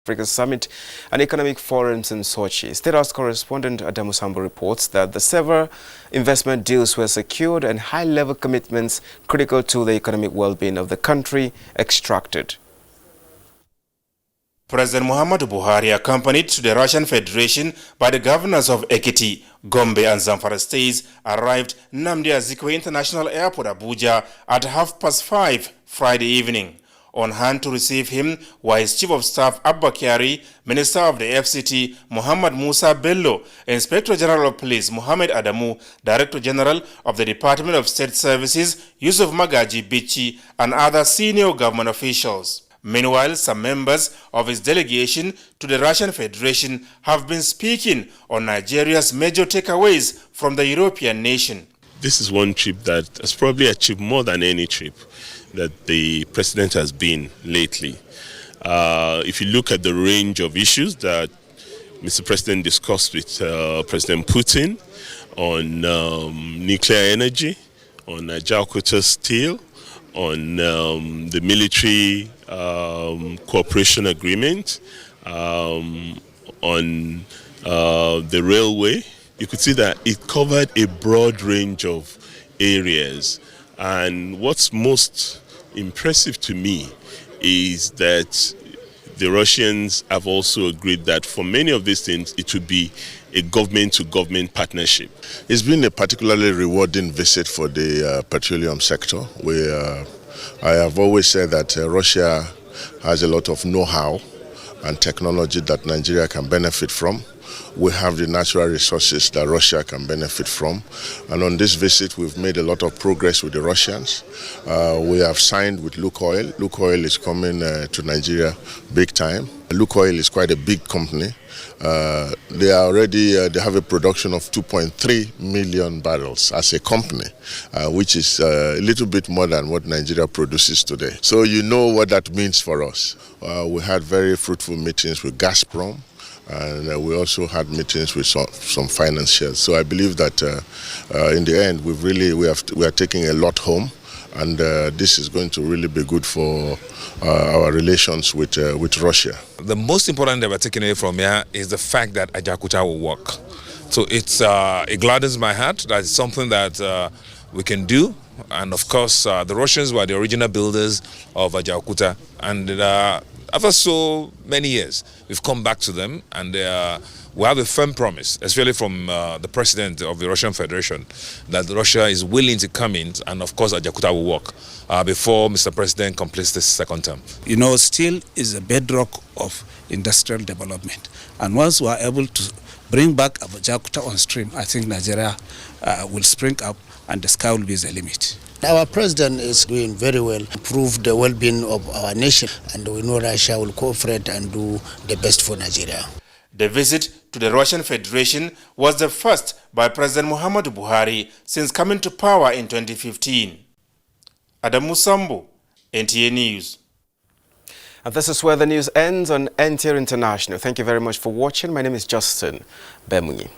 Africa Summit and Economic Forums in Sochi. State House correspondent Adamu Sambo reports that the several investment deals were secured and high-level commitments critical to the economic well-being of the country extracted. President Muhammadu Buhari, accompanied to the Russian Federation by the governors of Ekiti, Gombe and Zamfara states, arrived Nnamdi Azikiwe International Airport, Abuja at 5:30 Friday evening. On hand to receive him were his Chief of Staff Abba Kyari, Minister of the FCT Muhammad Musa Bello, Inspector General of Police Muhammad Adamu, Director General of the Department of State Services Yusuf Magaji Bichi, and other senior government officials. Meanwhile, some members of his delegation to the Russian Federation have been speaking on Nigeria's major takeaways from the European nation. This is one trip that has probably achieved more than any trip that the president has been lately. If you look at the range of issues that Mr. President discussed with President Putin on nuclear energy, on Ajaokuta steel, on the military cooperation agreement, on the railway, you could see that it covered a broad range of areas. And what's most impressive to me is that the Russians have also agreed that for many of these things, it would be a government-to-government partnership. It's been a particularly rewarding visit for the petroleum sector. I have always said that Russia has a lot of know-how and technology that Nigeria can benefit from. We have the natural resources that Russia can benefit from. And on this visit, we've made a lot of progress with the Russians. We have signed with Lukoil. Lukoil is coming to Nigeria big time. Lukoil is quite a big company. They have a production of 2.3 million barrels as a company, which is a little bit more than what Nigeria produces today. So you know what that means for us. We had very fruitful meetings with Gazprom. And we also had meetings with some financiers. So I believe that in the end, we are taking a lot home, and this is going to really be good for our relations with Russia. The most important that we're taking away from here is the fact that Ajaokuta will work. So it gladdens my heart. That's something that we can do. And of course, the Russians were the original builders of Ajaokuta, and after so many years, we've come back to them, and we have a firm promise, especially from the president of the Russian Federation, that Russia is willing to come in, and of course Ajaokuta will work before Mr. President completes this second term. You know, steel is a bedrock of industrial development, and once we are able to bring back Ajaokuta on stream, I think Nigeria will spring up, and the sky will be the limit. Our president is doing very well, improve the well-being of our nation, and we know Russia will cooperate and do the best for Nigeria. The visit to the Russian Federation was the first by President Muhammadu Buhari since coming to power in 2015. Adamu Sambo, NTA News. And this is where the news ends on NTA International. Thank you very much for watching. My name is Justin Bemunyi.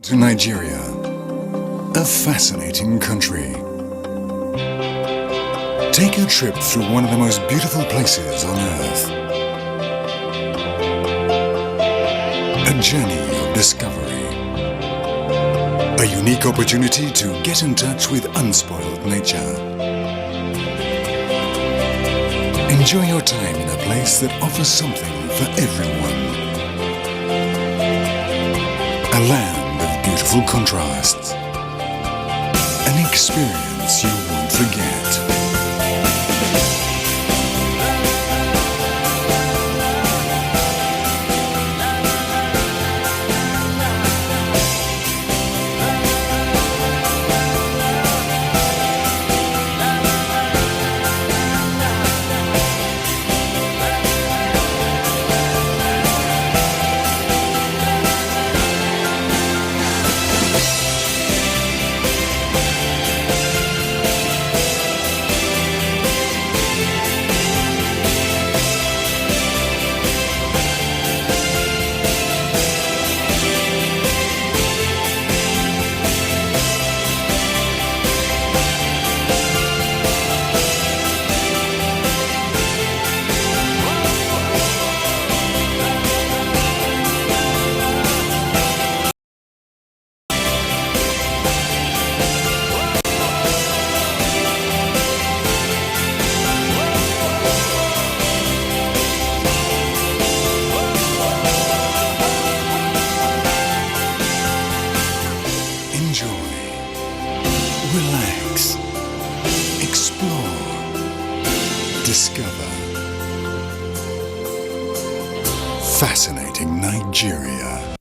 To Nigeria, a fascinating country. Take a trip through one of the most beautiful places on earth. A journey of discovery. A unique opportunity to get in touch with unspoiled nature. Enjoy your time in a place that offers something for everyone. A land of beautiful contrasts. An experience you won't forget. fascinating Nigeria.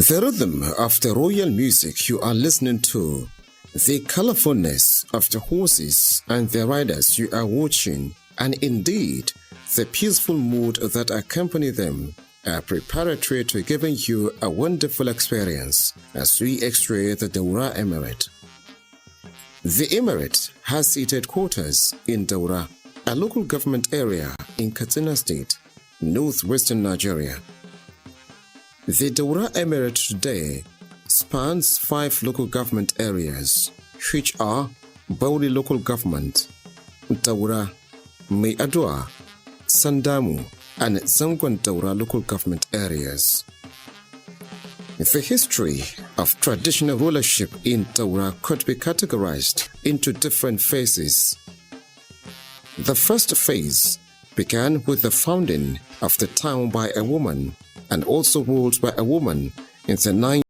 The rhythm of the royal music you are listening to, the colorfulness of the horses and the riders you are watching, and indeed the peaceful mood that accompany them are preparatory to giving you a wonderful experience as we x-ray the Daura Emirate. The Emirate has its headquarters in Daura, a local government area in Katsina State, northwestern Nigeria. The Daura Emirate today spans 5 local government areas, which are Bauri Local Government, Daura, Mai Adua, Sandamu, and Zangon Daura local government areas. The history of traditional rulership in Daura could be categorized into different phases. The first phase began with the founding of the town by a woman and also ruled by a woman in the